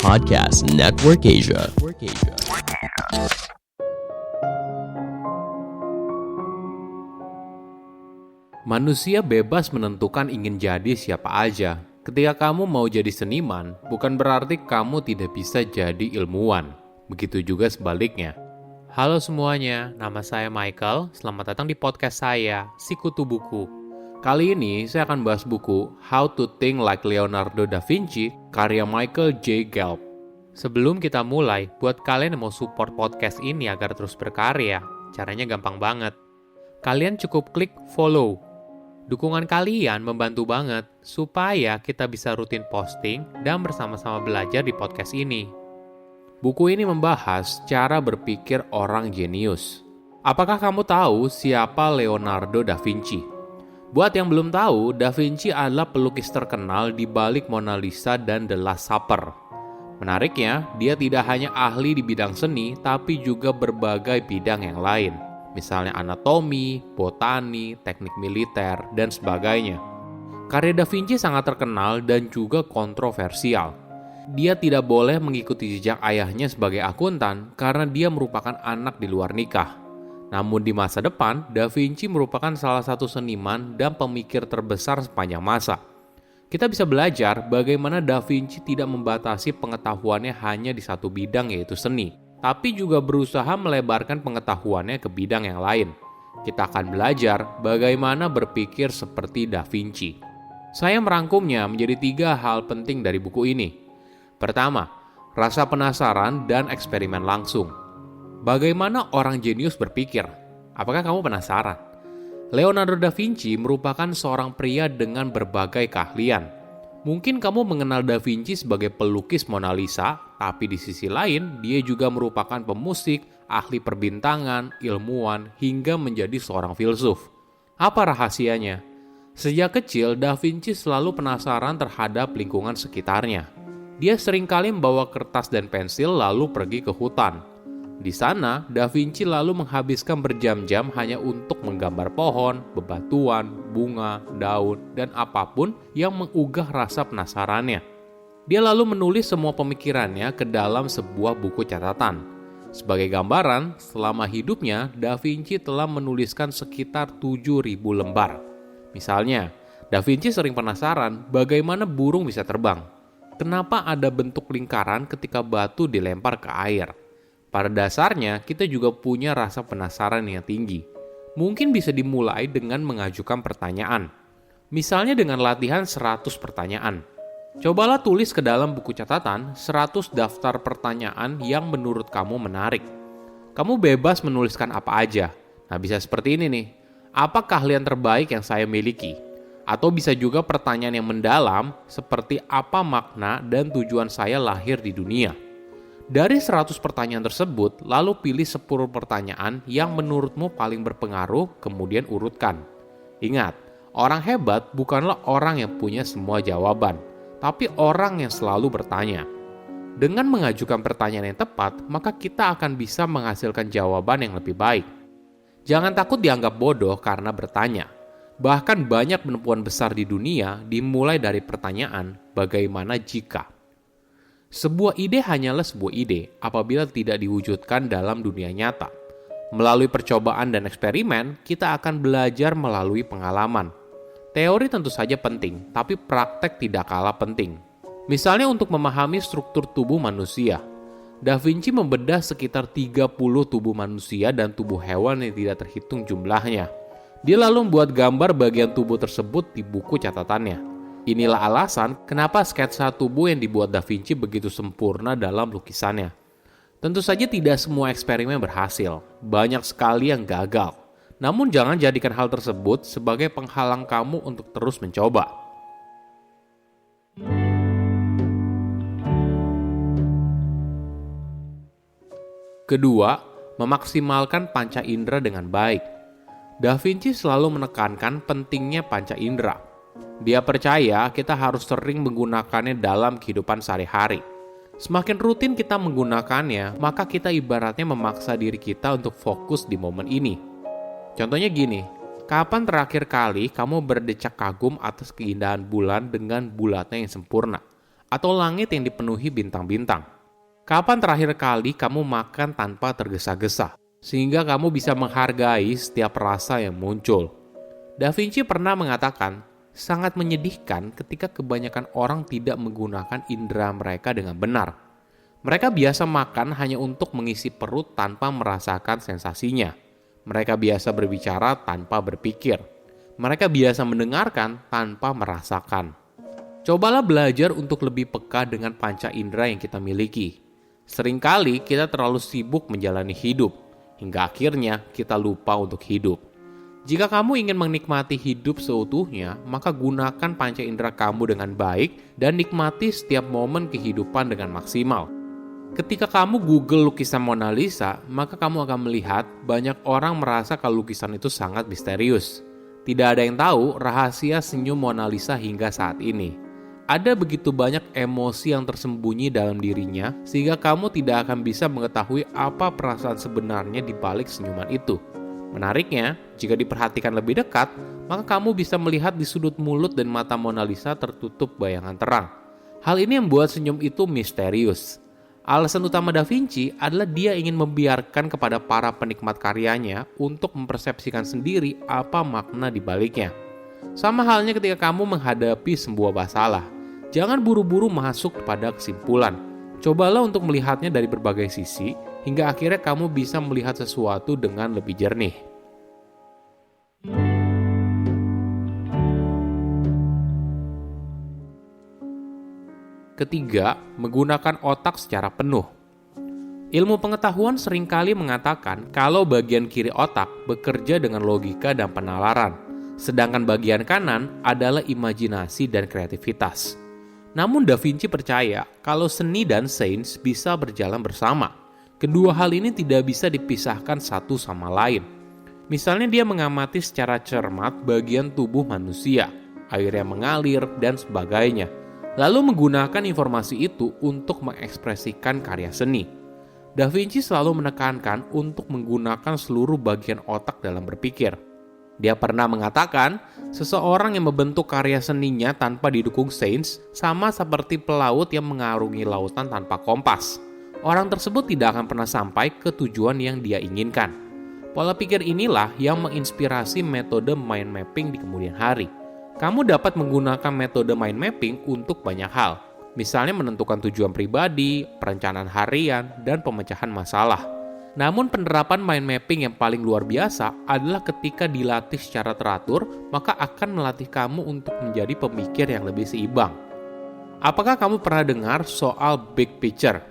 Podcast Network Asia. Manusia bebas menentukan ingin jadi siapa aja. Ketika kamu mau jadi seniman, bukan berarti kamu tidak bisa jadi ilmuwan. Begitu juga sebaliknya. Halo semuanya, nama saya Michael. Selamat datang di podcast saya, Sikutu Buku. Kali ini saya akan bahas buku How to Think Like Leonardo da Vinci, karya Michael J. Gelb. Sebelum kita mulai, buat kalian yang mau support podcast ini agar terus berkarya, caranya gampang banget. Kalian cukup klik follow. Dukungan kalian membantu banget supaya kita bisa rutin posting dan bersama-sama belajar di podcast ini. Buku ini membahas cara berpikir orang jenius. Apakah kamu tahu siapa Leonardo da Vinci? Buat yang belum tahu, Da Vinci adalah pelukis terkenal di balik Mona Lisa dan The Last Supper. Menariknya, dia tidak hanya ahli di bidang seni, tapi juga berbagai bidang yang lain. Misalnya anatomi, botani, teknik militer, dan sebagainya. Karya Da Vinci sangat terkenal dan juga kontroversial. Dia tidak boleh mengikuti jejak ayahnya sebagai akuntan karena dia merupakan anak di luar nikah. Namun di masa depan, Da Vinci merupakan salah satu seniman dan pemikir terbesar sepanjang masa. Kita bisa belajar bagaimana Da Vinci tidak membatasi pengetahuannya hanya di satu bidang yaitu seni, tapi juga berusaha melebarkan pengetahuannya ke bidang yang lain. Kita akan belajar bagaimana berpikir seperti Da Vinci. Saya merangkumnya menjadi 3 hal penting dari buku ini. Pertama, rasa penasaran dan eksperimen langsung. Bagaimana orang jenius berpikir? Apakah kamu penasaran? Leonardo da Vinci merupakan seorang pria dengan berbagai keahlian. Mungkin kamu mengenal Da Vinci sebagai pelukis Mona Lisa, tapi di sisi lain dia juga merupakan pemusik, ahli perbintangan, ilmuwan, hingga menjadi seorang filsuf. Apa rahasianya? Sejak kecil, Da Vinci selalu penasaran terhadap lingkungan sekitarnya. Dia seringkali membawa kertas dan pensil lalu pergi ke hutan. Di sana, Da Vinci lalu menghabiskan berjam-jam hanya untuk menggambar pohon, bebatuan, bunga, daun, dan apapun yang menggugah rasa penasarannya. Dia lalu menulis semua pemikirannya ke dalam sebuah buku catatan. Sebagai gambaran, selama hidupnya, Da Vinci telah menuliskan sekitar 7.000 lembar. Misalnya, Da Vinci sering penasaran bagaimana burung bisa terbang. Kenapa ada bentuk lingkaran ketika batu dilempar ke air? Pada dasarnya, kita juga punya rasa penasaran yang tinggi. Mungkin bisa dimulai dengan mengajukan pertanyaan. Misalnya dengan latihan 100 pertanyaan. Cobalah tulis ke dalam buku catatan 100 daftar pertanyaan yang menurut kamu menarik. Kamu bebas menuliskan apa aja. Nah, bisa seperti ini nih. Apa keahlian terbaik yang saya miliki? Atau bisa juga pertanyaan yang mendalam seperti apa makna dan tujuan saya lahir di dunia. Dari 100 pertanyaan tersebut, lalu pilih 10 pertanyaan yang menurutmu paling berpengaruh, kemudian urutkan. Ingat, orang hebat bukanlah orang yang punya semua jawaban, tapi orang yang selalu bertanya. Dengan mengajukan pertanyaan yang tepat, maka kita akan bisa menghasilkan jawaban yang lebih baik. Jangan takut dianggap bodoh karena bertanya. Bahkan banyak penemuan besar di dunia dimulai dari pertanyaan, bagaimana jika? Sebuah ide hanyalah sebuah ide apabila tidak diwujudkan dalam dunia nyata. Melalui percobaan dan eksperimen, kita akan belajar melalui pengalaman. Teori tentu saja penting, tapi praktek tidak kalah penting. Misalnya untuk memahami struktur tubuh manusia. Da Vinci membedah sekitar 30 tubuh manusia dan tubuh hewan yang tidak terhitung jumlahnya. Dia lalu membuat gambar bagian tubuh tersebut di buku catatannya. Inilah alasan kenapa sketsa tubuh yang dibuat Da Vinci begitu sempurna dalam lukisannya. Tentu saja tidak semua eksperimen berhasil, banyak sekali yang gagal. Namun jangan jadikan hal tersebut sebagai penghalang kamu untuk terus mencoba. Kedua, memaksimalkan panca indera dengan baik. Da Vinci selalu menekankan pentingnya panca indera. Dia percaya kita harus sering menggunakannya dalam kehidupan sehari-hari. Semakin rutin kita menggunakannya, maka kita ibaratnya memaksa diri kita untuk fokus di momen ini. Contohnya gini, kapan terakhir kali kamu berdecak kagum atas keindahan bulan dengan bulatnya yang sempurna? atau langit yang dipenuhi bintang-bintang? Kapan terakhir kali kamu makan tanpa tergesa-gesa, sehingga kamu bisa menghargai setiap rasa yang muncul? Da Vinci pernah mengatakan, sangat menyedihkan ketika kebanyakan orang tidak menggunakan indera mereka dengan benar. Mereka biasa makan hanya untuk mengisi perut tanpa merasakan sensasinya. Mereka biasa berbicara tanpa berpikir. Mereka biasa mendengarkan tanpa merasakan. Cobalah belajar untuk lebih peka dengan panca indera yang kita miliki. Seringkali kita terlalu sibuk menjalani hidup, hingga akhirnya kita lupa untuk hidup. Jika kamu ingin menikmati hidup seutuhnya, maka gunakan panca indera kamu dengan baik dan nikmati setiap momen kehidupan dengan maksimal. Ketika kamu Google lukisan Mona Lisa, maka kamu akan melihat banyak orang merasa kalau lukisan itu sangat misterius. Tidak ada yang tahu rahasia senyum Mona Lisa hingga saat ini. Ada begitu banyak emosi yang tersembunyi dalam dirinya, sehingga kamu tidak akan bisa mengetahui apa perasaan sebenarnya di balik senyuman itu. Menariknya, jika diperhatikan lebih dekat, maka kamu bisa melihat di sudut mulut dan mata Mona Lisa tertutup bayangan terang. Hal ini membuat senyum itu misterius. Alasan utama Da Vinci adalah dia ingin membiarkan kepada para penikmat karyanya untuk mempersepsikan sendiri apa makna di baliknya. Sama halnya ketika kamu menghadapi sebuah masalah. Jangan buru-buru masuk pada kesimpulan. Cobalah untuk melihatnya dari berbagai sisi, hingga akhirnya kamu bisa melihat sesuatu dengan lebih jernih. Ketiga, menggunakan otak secara penuh. Ilmu pengetahuan seringkali mengatakan kalau bagian kiri otak bekerja dengan logika dan penalaran, sedangkan bagian kanan adalah imajinasi dan kreativitas. Namun Da Vinci percaya kalau seni dan sains bisa berjalan bersama. Kedua hal ini tidak bisa dipisahkan satu sama lain. Misalnya dia mengamati secara cermat bagian tubuh manusia, air yang mengalir, dan sebagainya. Lalu menggunakan informasi itu untuk mengekspresikan karya seni. Da Vinci selalu menekankan untuk menggunakan seluruh bagian otak dalam berpikir. Dia pernah mengatakan, seseorang yang membentuk karya seninya tanpa didukung sains sama seperti pelaut yang mengarungi lautan tanpa kompas. Orang tersebut tidak akan pernah sampai ke tujuan yang dia inginkan. Pola pikir inilah yang menginspirasi metode mind mapping di kemudian hari. Kamu dapat menggunakan metode mind mapping untuk banyak hal. Misalnya menentukan tujuan pribadi, perencanaan harian, dan pemecahan masalah. Namun penerapan mind mapping yang paling luar biasa adalah ketika dilatih secara teratur, maka akan melatih kamu untuk menjadi pemikir yang lebih seimbang. Apakah kamu pernah dengar soal big picture?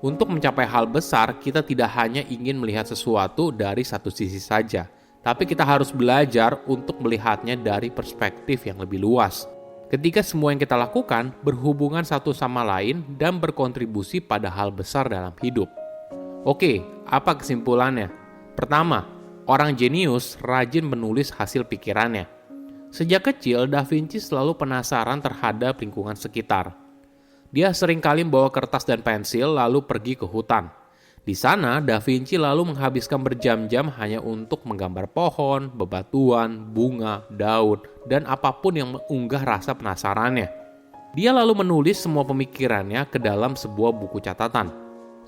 Untuk mencapai hal besar, kita tidak hanya ingin melihat sesuatu dari satu sisi saja, tapi kita harus belajar untuk melihatnya dari perspektif yang lebih luas. Ketika semua yang kita lakukan berhubungan satu sama lain dan berkontribusi pada hal besar dalam hidup. Oke, apa kesimpulannya? Pertama, orang jenius rajin menulis hasil pikirannya. Sejak kecil, Da Vinci selalu penasaran terhadap lingkungan sekitar. Dia seringkali membawa kertas dan pensil lalu pergi ke hutan. Di sana, Da Vinci lalu menghabiskan berjam-jam hanya untuk menggambar pohon, bebatuan, bunga, daun, dan apapun yang mengunggah rasa penasarannya. Dia lalu menulis semua pemikirannya ke dalam sebuah buku catatan.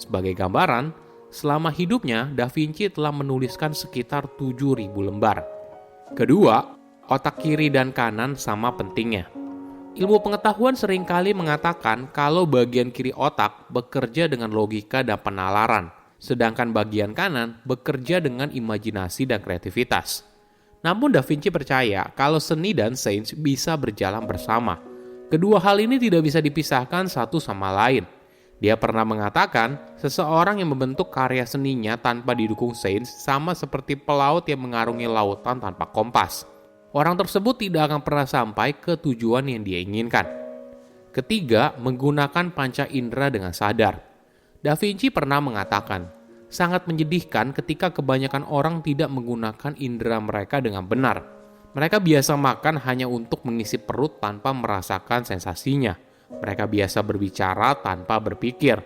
Sebagai gambaran, selama hidupnya Da Vinci telah menuliskan sekitar 7.000 lembar. Kedua, otak kiri dan kanan sama pentingnya. Ilmu pengetahuan seringkali mengatakan kalau bagian kiri otak bekerja dengan logika dan penalaran, sedangkan bagian kanan bekerja dengan imajinasi dan kreativitas. Namun Da Vinci percaya kalau seni dan sains bisa berjalan bersama. Kedua hal ini tidak bisa dipisahkan satu sama lain. Dia pernah mengatakan, seseorang yang membentuk karya seninya tanpa didukung sains sama seperti pelaut yang mengarungi lautan tanpa kompas. Orang tersebut tidak akan pernah sampai ke tujuan yang dia inginkan. Ketiga, menggunakan panca indera dengan sadar. Da Vinci pernah mengatakan, sangat menyedihkan ketika kebanyakan orang tidak menggunakan indera mereka dengan benar. Mereka biasa makan hanya untuk mengisi perut tanpa merasakan sensasinya. Mereka biasa berbicara tanpa berpikir.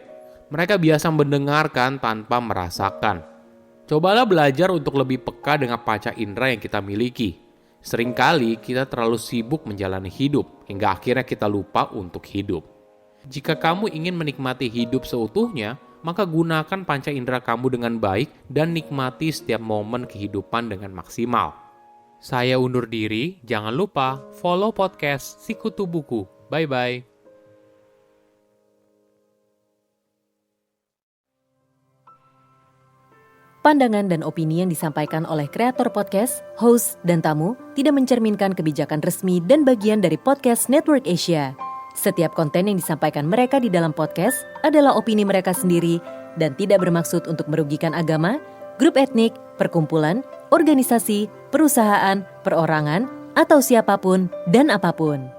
Mereka biasa mendengarkan tanpa merasakan. Cobalah belajar untuk lebih peka dengan panca indera yang kita miliki. Seringkali kita terlalu sibuk menjalani hidup, hingga akhirnya kita lupa untuk hidup. Jika kamu ingin menikmati hidup seutuhnya, maka gunakan panca indera kamu dengan baik dan nikmati setiap momen kehidupan dengan maksimal. Saya undur diri, jangan lupa follow podcast Sikutu Buku. Bye-bye. Pandangan dan opini yang disampaikan oleh kreator podcast, host, dan tamu tidak mencerminkan kebijakan resmi dan bagian dari podcast Network Asia. Setiap konten yang disampaikan mereka di dalam podcast adalah opini mereka sendiri dan tidak bermaksud untuk merugikan agama, grup etnik, perkumpulan, organisasi, perusahaan, perorangan, atau siapapun dan apapun.